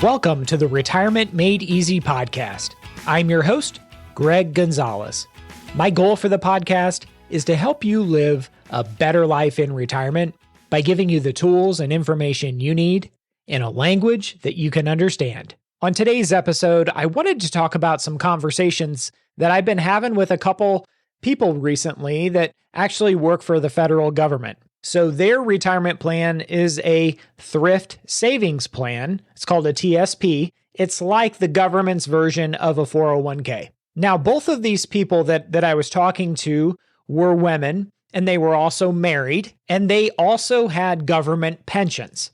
Welcome to the Retirement Made Easy podcast. I'm your host, Greg Gonzalez. My goal for the podcast is to help you live a better life in retirement by giving you the tools and information you need in a language that you can understand. On today's episode, I wanted to talk about some conversations that I've been having with a couple people recently that actually work for the federal government. So their retirement plan is a Thrift Savings Plan. It's called a TSP. It's like the government's version of a 401k. Now, both of these people that I was talking to were women, and they were also married, and they also had government pensions.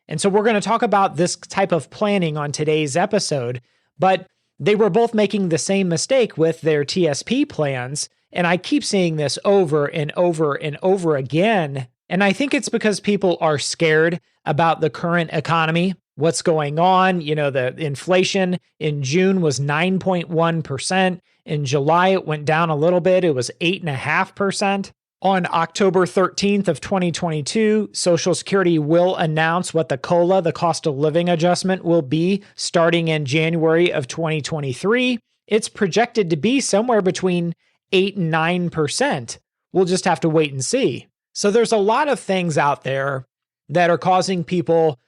And so we're going to talk about this type of planning on today's episode, but they were both making the same mistake with their TSP plans. And I keep seeing this over and over and over again. And I think it's because people are scared about the current economy, what's going on. You know, the inflation in June was 9.1%. In July, it went down a little bit. It was 8.5%. On October 13th of 2022, Social Security will announce what the COLA, the cost of living adjustment, will be starting in January of 2023. It's projected to be somewhere between 8 and 9%. We'll just have to wait and see. So there's a lot of things out there that are causing people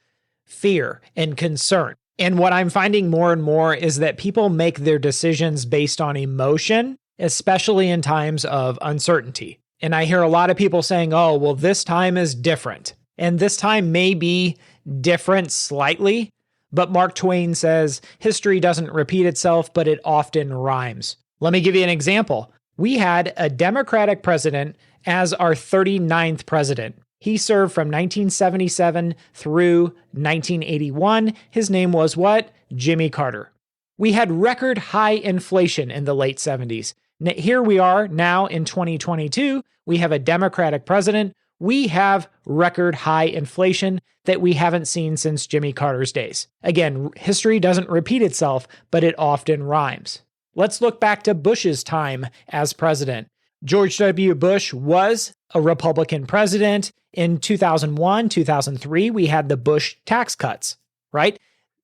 fear and concern. And what I'm finding more and more is that people make their decisions based on emotion, especially in times of uncertainty. And I hear a lot of people saying, oh, well, this time is different. And this time may be different slightly, but Mark Twain says, history doesn't repeat itself, but it often rhymes. Let me give you an example. We had a Democratic president as our 39th president. He served from 1977 through 1981. His name was what? Jimmy Carter. We had record high inflation in the late 70s. Here we are now in 2022. We have a Democratic president. We have record high inflation that we haven't seen since Jimmy Carter's days. Again, history doesn't repeat itself, but it often rhymes. Let's look back to Bush's time as president. George W. Bush was a Republican president. In 2001, 2003, we had the Bush tax cuts, right?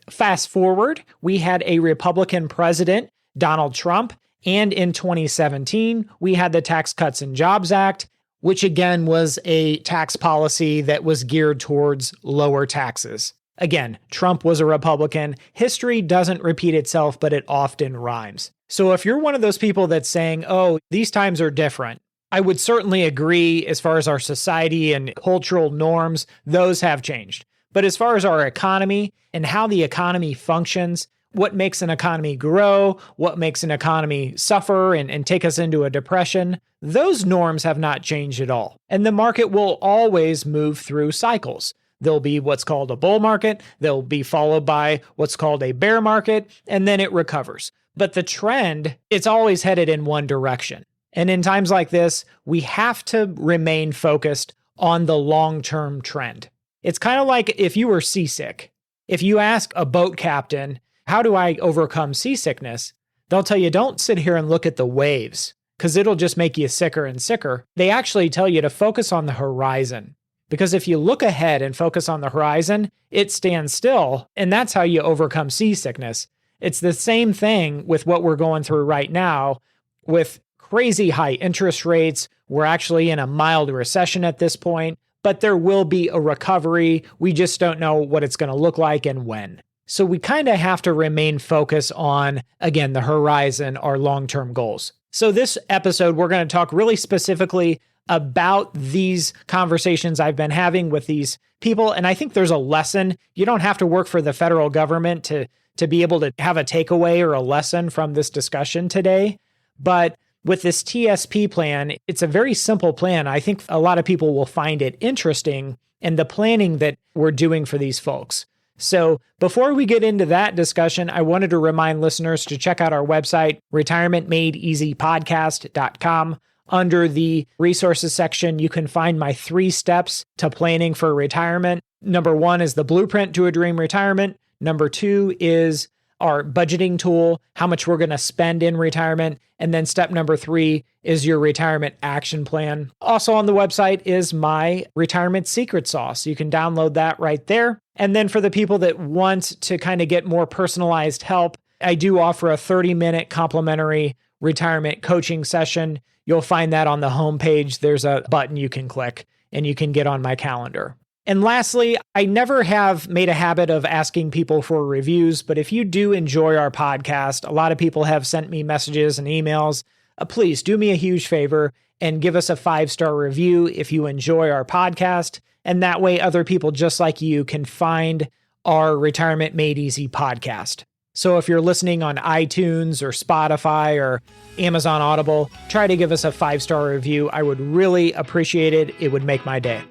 Fast forward, we had a Republican president, Donald Trump, and in 2017, we had the Tax Cuts and Jobs Act, which again was a tax policy that was geared towards lower taxes. Again, Trump was a Republican. History doesn't repeat itself, but it often rhymes. So if you're one of those people that's saying, oh, these times are different, I would certainly agree as far as our society and cultural norms, those have changed. But as far as our economy and how the economy functions, what makes an economy grow, what makes an economy suffer and take us into a depression, those norms have not changed at all. And the market will always move through cycles. There'll be what's called a bull market, there'll be followed by what's called a bear market, and then it recovers. But the trend, it's always headed in one direction. And in times like this, we have to remain focused on the long-term trend. It's kind of like if you were seasick. If you ask a boat captain, how do I overcome seasickness? They'll tell you, don't sit here and look at the waves, because it'll just make you sicker and sicker. They actually tell you to focus on the horizon, because if you look ahead and focus on the horizon, it stands still, and that's how you overcome seasickness. It's the same thing with what we're going through right now with crazy high interest rates. We're actually in a mild recession at this point, but there will be a recovery. We just don't know what it's going to look like and when. So we kind of have to remain focused on, again, the horizon, our long-term goals. So this episode, we're going to talk really specifically about these conversations I've been having with these people. And I think there's a lesson. You don't have to work for the federal government to be able to have a takeaway or a lesson from this discussion today. But with this TSP plan, it's a very simple plan. I think a lot of people will find it interesting in the planning that we're doing for these folks. So before we get into that discussion, I wanted to remind listeners to check out our website, retirementmadeeasypodcast.com. Under the resources section, you can find my 3 steps to planning for retirement. Number 1 is the blueprint to a dream retirement. Number 2 is our budgeting tool, how much we're going to spend in retirement. And then step number 3 is your retirement action plan. Also on the website is my retirement secret sauce. You can download that right there. And then for the people that want to kind of get more personalized help, I do offer a 30-minute complimentary retirement coaching session. You'll find that on the homepage. There's a button you can click and you can get on my calendar. And lastly, I never have made a habit of asking people for reviews, but if you do enjoy our podcast, a lot of people have sent me messages and emails. Please do me a huge favor and give us a 5-star review if you enjoy our podcast. And that way other people just like you can find our Retirement Made Easy podcast. So if you're listening on iTunes or Spotify or Amazon Audible, try to give us a 5-star review. I would really appreciate it. It would make my day.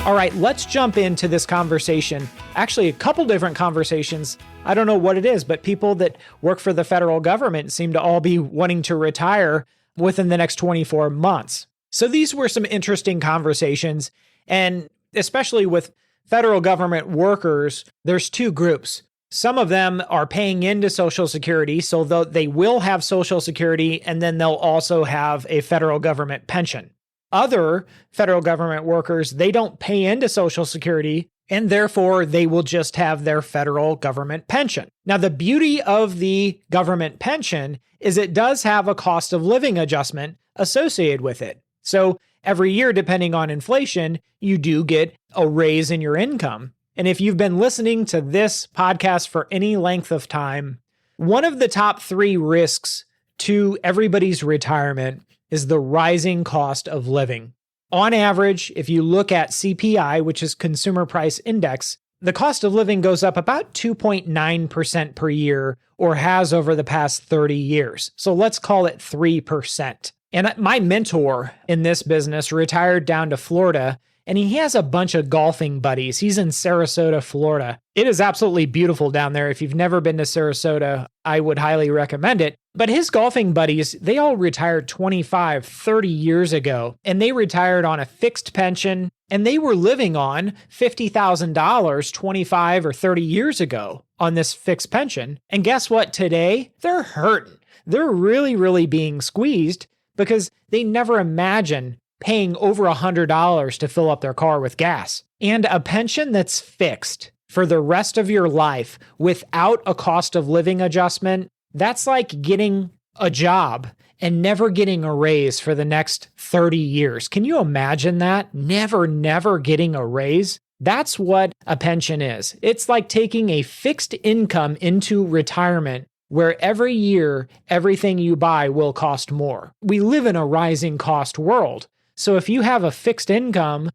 All right, let's jump into this conversation. Actually, a couple different conversations. I don't know what it is, but people that work for the federal government seem to all be wanting to retire within the next 24 months. So these were some interesting conversations, and especially with federal government workers, there's two groups. Some of them are paying into Social Security, so they will have Social Security, and then they'll also have a federal government pension. Other federal government workers, they don't pay into Social Security, and therefore they will just have their federal government pension. Now, the beauty of the government pension is it does have a cost of living adjustment associated with it. So every year, depending on inflation, you do get a raise in your income. And if you've been listening to this podcast for any length of time, one of the top 3 risks to everybody's retirement is the rising cost of living. On average, if you look at CPI, which is Consumer Price Index, the cost of living goes up about 2.9% per year, or has over the past 30 years. So let's call it 3%. And my mentor in this business retired down to Florida, and he has a bunch of golfing buddies. He's in Sarasota, Florida. It is absolutely beautiful down there. If you've never been to Sarasota, I would highly recommend it. But his golfing buddies, they all retired 25, 30 years ago, and they retired on a fixed pension, and they were living on $50,000 25 or 30 years ago on this fixed pension. And guess what? Today, they're hurting. They're really, really being squeezed because they never imagined paying over $100 to fill up their car with gas. And a pension that's fixed for the rest of your life without a cost of living adjustment, that's like getting a job and never getting a raise for the next 30 years. Can you imagine that? Never getting a raise? That's what a pension is. It's like taking a fixed income into retirement where every year, everything you buy will cost more. We live in a rising cost world. So if you have a fixed income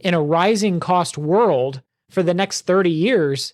in a rising cost world for the next 30 years,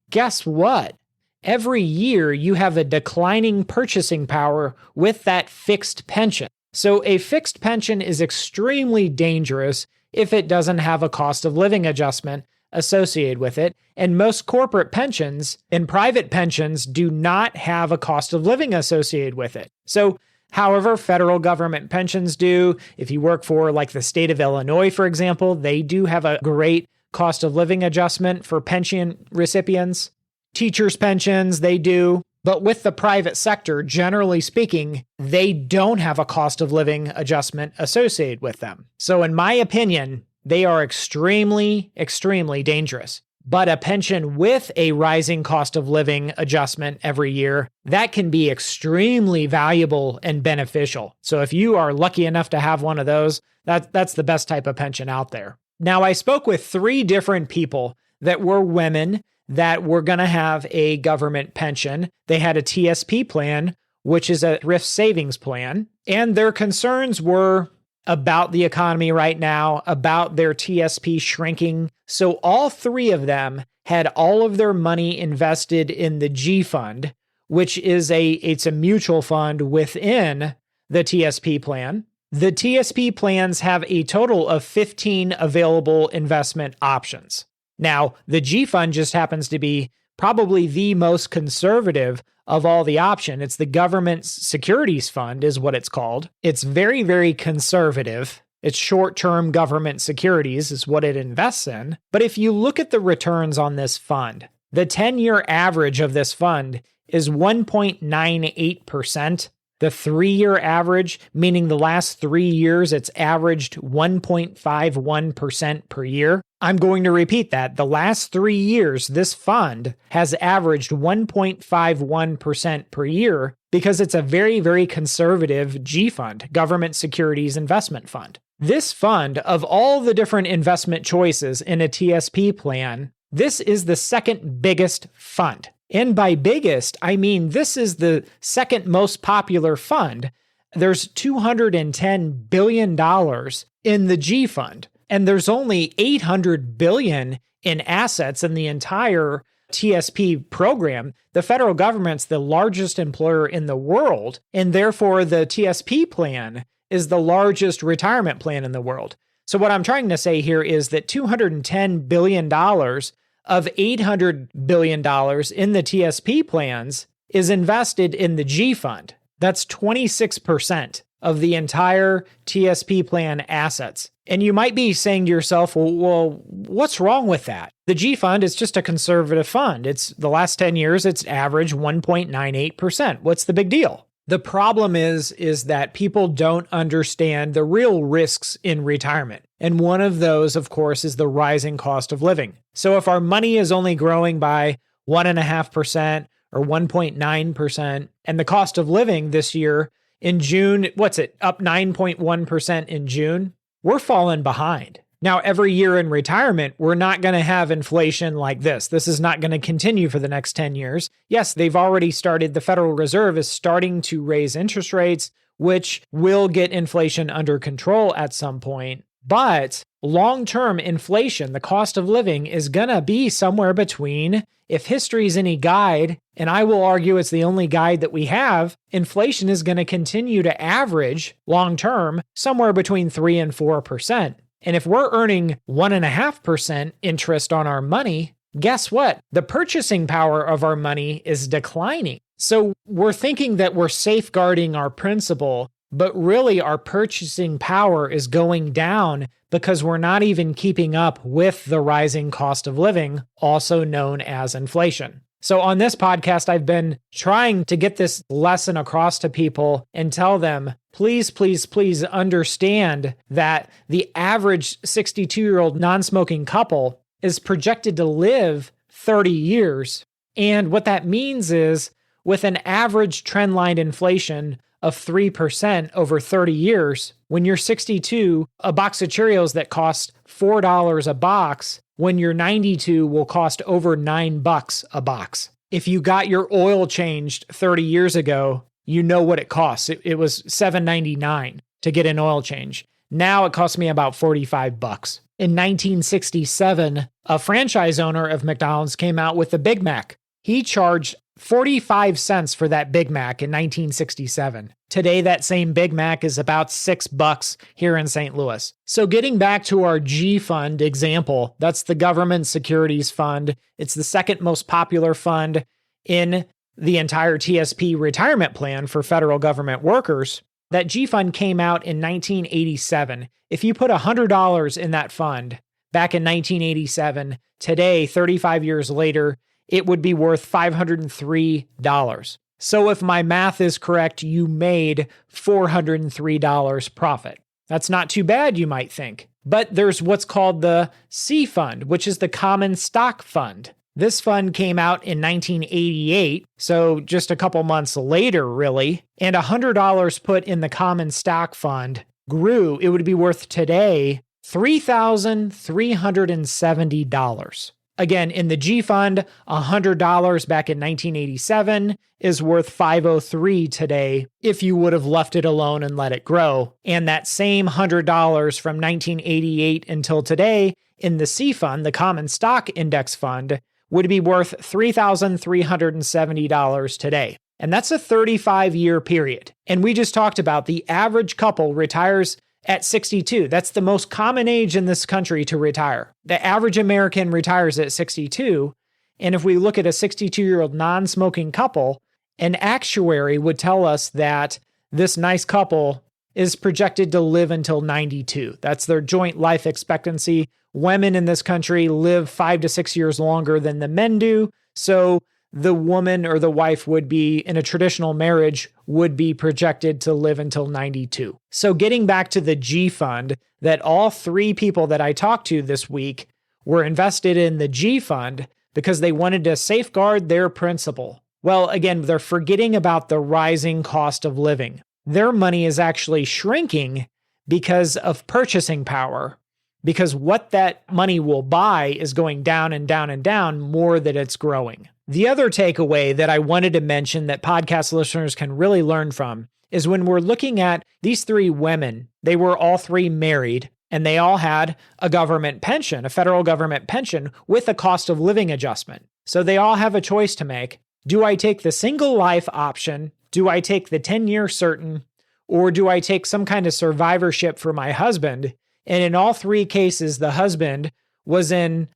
guess what? Every year you have a declining purchasing power with that fixed pension. So a fixed pension is extremely dangerous if it doesn't have a cost of living adjustment associated with it. And most corporate pensions and private pensions do not have a cost of living associated with it. So however, federal government pensions do. If you work for like the state of Illinois, for example, they do have a great cost of living adjustment for pension recipients. Teachers' pensions, they do. But with the private sector, generally speaking, they don't have a cost of living adjustment associated with them. So in my opinion, they are extremely, extremely dangerous. But a pension with a rising cost of living adjustment every year, that can be extremely valuable and beneficial. So if you are lucky enough to have one of those, that's the best type of pension out there. Now, I spoke with 3 different people that were women that were going to have a government pension. They had a TSP plan, which is a Thrift Savings Plan, and their concerns were about the economy right now, about their TSP shrinking. So all 3 of them had all of their money invested in the G Fund, which is it's a mutual fund within the TSP plan. The TSP plans have a total of 15 available investment options. Now, the G Fund just happens to be probably the most conservative of all the options. It's the government's securities fund is what it's called. It's very, very conservative. It's short-term government securities is what it invests in. But if you look at the returns on this fund, the 10-year average of this fund is 1.98%. The 3-year average, meaning the last 3 years, it's averaged 1.51% per year. I'm going to repeat that. The last 3 years, this fund has averaged 1.51% per year because it's a very, very conservative G fund, Government Securities Investment Fund. This fund, of all the different investment choices in a TSP plan, this is the second biggest fund. And by biggest, I mean this is the second most popular fund. There's $210 billion in the G fund, and there's only $800 billion in assets in the entire TSP program. The federal government's the largest employer in the world, and therefore the TSP plan is the largest retirement plan in the world. So what I'm trying to say here is that $210 billion of $800 billion in the TSP plans is invested in the G fund. That's 26% of the entire TSP plan assets. And you might be saying to yourself, well, what's wrong with that? The G fund is just a conservative fund. It's the last 10 years, it's averaged 1.98%. What's the big deal? The problem is that people don't understand the real risks in retirement. And one of those, of course, is the rising cost of living. So if our money is only growing by 1.5% or 1.9%, and the cost of living this year in June, up 9.1% in June, we're falling behind. Now, every year in retirement, we're not going to have inflation like this. This is not going to continue for the next 10 years. Yes, they've already started, the Federal Reserve is starting to raise interest rates, which will get inflation under control at some point. But long-term inflation, the cost of living, is going to be somewhere between, if history is any guide, and I will argue it's the only guide that we have, inflation is going to continue to average long-term somewhere between 3 and 4%. And if we're earning 1.5% interest on our money, guess what? The purchasing power of our money is declining. So we're thinking that we're safeguarding our principal, but really our purchasing power is going down because we're not even keeping up with the rising cost of living, also known as inflation. So on this podcast, I've been trying to get this lesson across to people and tell them, please, please, please understand that the average 62-year-old non-smoking couple is projected to live 30 years. And what that means is with an average trendline inflation of 3% over 30 years, when you're 62, a box of Cheerios that costs $4 a box, when you're 92 will cost over $9 a box. If you got your oil changed 30 years ago, you know what it costs. It was $7.99 to get an oil change. Now it costs me about $45. In 1967, a franchise owner of McDonald's came out with the Big Mac. He charged 45 cents for that Big Mac in 1967. Today, that same Big Mac is about $6 here in St. Louis. So getting back to our G fund example, that's the Government Securities Fund. It's the second most popular fund in the entire TSP retirement plan for federal government workers. That G fund came out in 1987. If you put $100 in that fund back in 1987, today, 35 years later, it would be worth $503. So if my math is correct, you made $403 profit. That's not too bad, you might think. But there's what's called the C fund, which is the common stock fund. This fund came out in 1988, so just a couple months later, really. And $100 put in the common stock fund grew. It would be worth today $3,370. Again, in the G fund, $100 back in 1987 is worth $503 today if you would have left it alone and let it grow. And that same $100 from 1988 until today in the C fund, the common stock index fund, would be worth $3,370 today. And that's a 35-year period. And we just talked about the average couple retires at 62. That's the most common age in this country to retire. The average American retires at 62. And if we look at a 62-year-old non-smoking couple, an actuary would tell us that this nice couple is projected to live until 92. That's their joint life expectancy. Women in this country live 5 to 6 years longer than the men do. So the woman or the wife would be in a traditional marriage would be projected to live until 92. So getting back to the G fund, that all three people that I talked to this week were invested in the G fund because they wanted to safeguard their principal. Well, again, they're forgetting about the rising cost of living. Their money is actually shrinking because of purchasing power, because what that money will buy is going down and down and down more than it's growing. The other takeaway that I wanted to mention that podcast listeners can really learn from is when we're looking at these three women, they were all three married and they all had a government pension, a federal government pension with a cost of living adjustment. So they all have a choice to make. Do I take the single life option? Do I take the 10-year certain? Or do I take some kind of survivorship for my husband? And in all three cases, the husband was in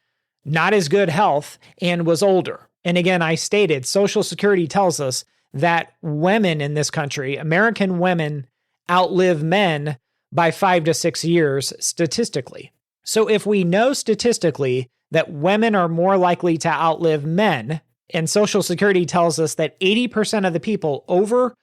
not as good health and was older. And again, I stated, Social Security tells us that women in this country, American women, outlive men by 5 to 6 years statistically. So if we know statistically that women are more likely to outlive men, and Social Security tells us that 80% of the people over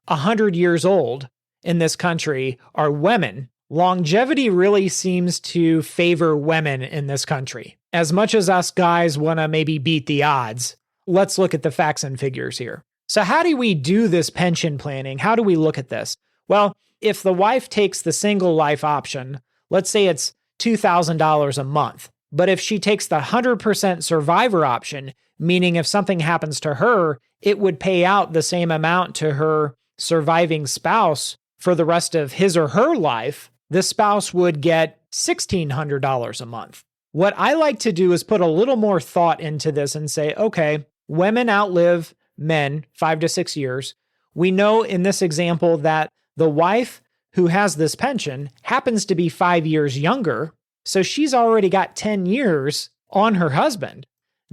100 years old in this country are women, longevity really seems to favor women in this country. As much as us guys want to maybe beat the odds, let's look at the facts and figures here. So how do we do this pension planning? How do we look at this? Well, if the wife takes the single life option, let's say it's $2,000 a month. But if she takes the 100% survivor option, meaning if something happens to her, it would pay out the same amount to her surviving spouse for the rest of his or her life, the spouse would get $1,600 a month. What I like to do is put a little more thought into this and say, okay, women outlive men 5 to 6 years. We know in this example that the wife who has this pension happens to be 5 years younger, so she's already got 10 years on her husband.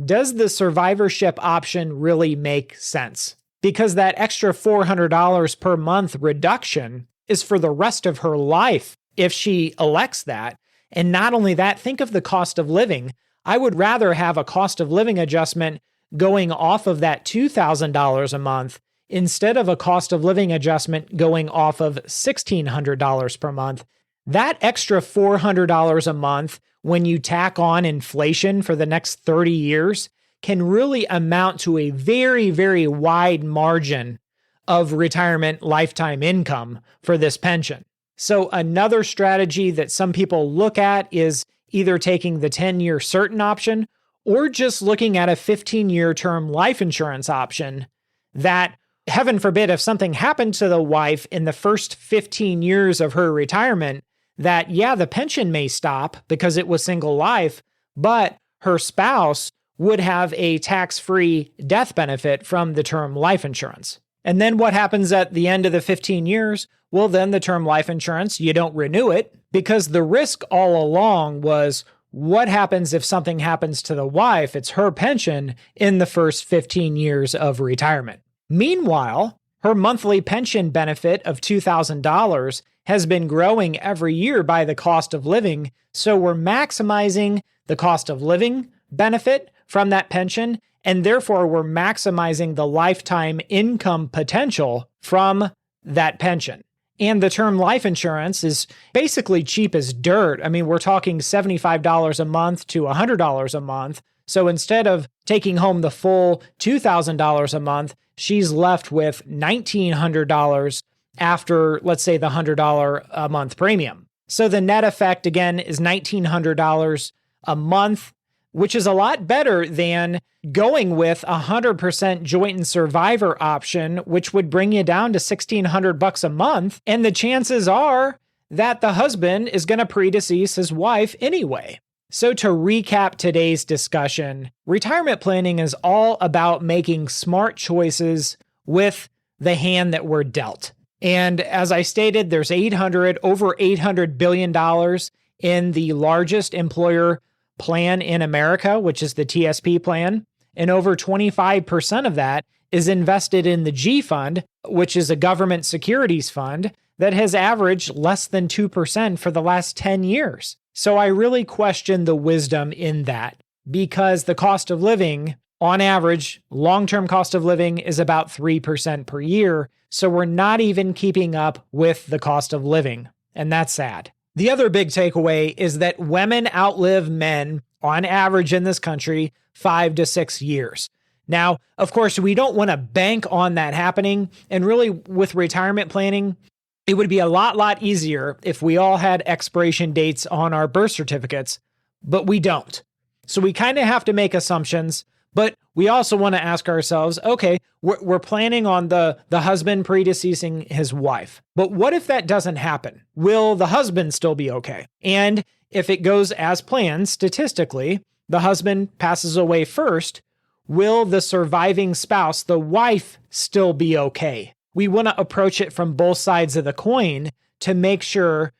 Does the survivorship option really make sense? Because that extra $400 per month reduction is for the rest of her life if she elects that. And not only that, think of the cost of living. I would rather have a cost of living adjustment going off of that $2,000 a month instead of a cost of living adjustment going off of $1,600 per month. That extra $400 a month, when you tack on inflation for the next 30 years, can really amount to a very, very wide margin of retirement lifetime income for this pension. So another strategy that some people look at is either taking the 10-year certain option or just looking at a 15-year term life insurance option that, heaven forbid, if something happened to the wife in the first 15 years of her retirement, that, yeah, the pension may stop because it was single life, but her spouse would have a tax-free death benefit from the term life insurance. And then what happens at the end of the 15 years? Well, then the term life insurance, you don't renew it because the risk all along was what happens if something happens to the wife? It's her pension in the first 15 years of retirement. Meanwhile, her monthly pension benefit of $2,000 has been growing every year by the cost of living. So we're maximizing the cost of living benefit from that pension, and therefore we're maximizing the lifetime income potential from that pension. And the term life insurance is basically cheap as dirt. I mean, we're talking $75 a month to $100 a month. So instead of taking home the full $2,000 a month, she's left with $1,900 after, let's say, the $100 a month premium. So the net effect, again, is $1,900 a month, which is a lot better than going with 100% joint and survivor option, which would bring you down to $1,600 a month. And the chances are that the husband is going to predecease his wife anyway. So to recap today's discussion, retirement planning is all about making smart choices with the hand that we're dealt. And as I stated, there's over $800 billion in the largest employer plan in America, which is the TSP plan. And over 25% of that is invested in the G fund, which is a government securities fund that has averaged less than 2% for the last 10 years. So I really question the wisdom in that because the cost of living On average, long-term cost of living is about 3% per year, so we're not even keeping up with the cost of living, and that's sad. The other big takeaway is that women outlive men, on average in this country, 5 to 6 years. Now, of course, we don't want to bank on that happening, and really with retirement planning, it would be a lot easier if we all had expiration dates on our birth certificates, but we don't. So we kind of have to make assumptions, but we also want to ask ourselves, okay, we're planning on the husband predeceasing his wife, but what if that doesn't happen? Will the husband still be okay? And if it goes as planned, statistically, the husband passes away first, will the surviving spouse, the wife, still be okay? We want to approach it from both sides of the coin to make sure,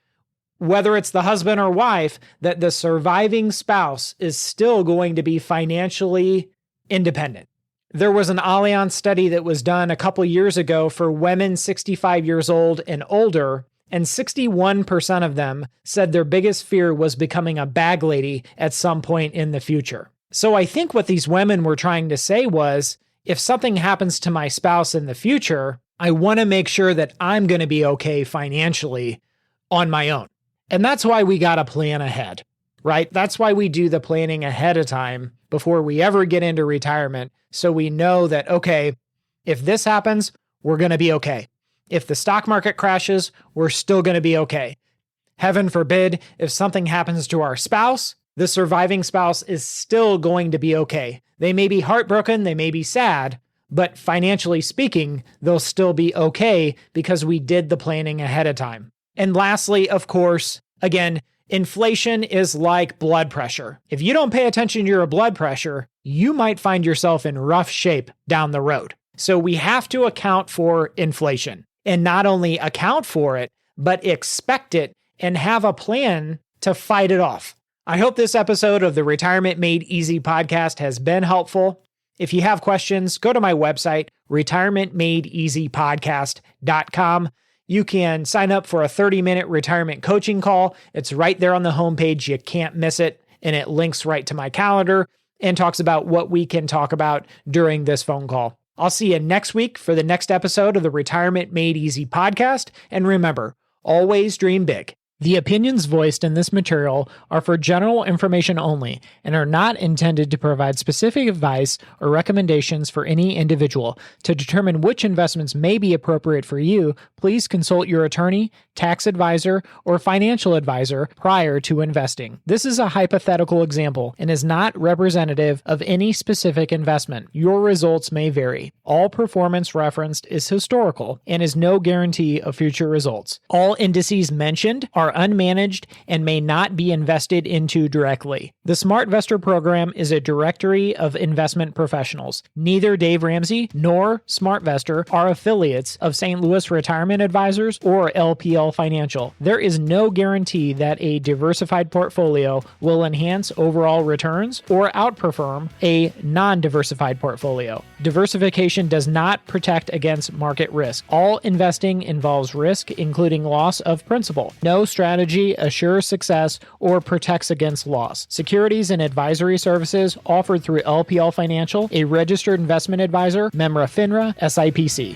whether it's the husband or wife, that the surviving spouse is still going to be financially independent. There was an Allianz study that was done a couple years ago for women 65 years old and older, and 61% of them said their biggest fear was becoming a bag lady at some point in the future. So I think what these women were trying to say was, if something happens to my spouse in the future, I want to make sure that I'm going to be okay financially on my own. And that's why we got to plan ahead, right? That's why we do the planning ahead of time before we ever get into retirement. So we know that, okay, if this happens, we're going to be okay. If the stock market crashes, we're still going to be okay. Heaven forbid, if something happens to our spouse, the surviving spouse is still going to be okay. They may be heartbroken, they may be sad, but financially speaking, they'll still be okay because we did the planning ahead of time. And lastly, of course, again, inflation is like blood pressure. If you don't pay attention to your blood pressure, you might find yourself in rough shape down the road. So we have to account for inflation, and not only account for it, but expect it and have a plan to fight it off. I hope this episode of the Retirement Made Easy podcast has been helpful. If you have questions, go to my website, retirementmadeeasypodcast.com. You can sign up for a 30-minute retirement coaching call. It's right there on the homepage. You can't miss it. And it links right to my calendar and talks about what we can talk about during this phone call. I'll see you next week for the next episode of the Retirement Made Easy podcast. And remember, always dream big. The opinions voiced in this material are for general information only and are not intended to provide specific advice or recommendations for any individual. To determine which investments may be appropriate for you, please consult your attorney, tax advisor, or financial advisor prior to investing. This is a hypothetical example and is not representative of any specific investment. Your results may vary. All performance referenced is historical and is no guarantee of future results. All indices mentioned are unmanaged and may not be invested into directly. The SmartVestor program is a directory of investment professionals. Neither Dave Ramsey nor SmartVestor are affiliates of St. Louis Retirement Advisors or LPL Financial. There is no guarantee that a diversified portfolio will enhance overall returns or outperform a non-diversified portfolio. Diversification does not protect against market risk. All investing involves risk, including loss of principal. No strategy assures success or protects against loss. Securities and advisory services offered through LPL Financial, a registered investment advisor, member FINRA, SIPC.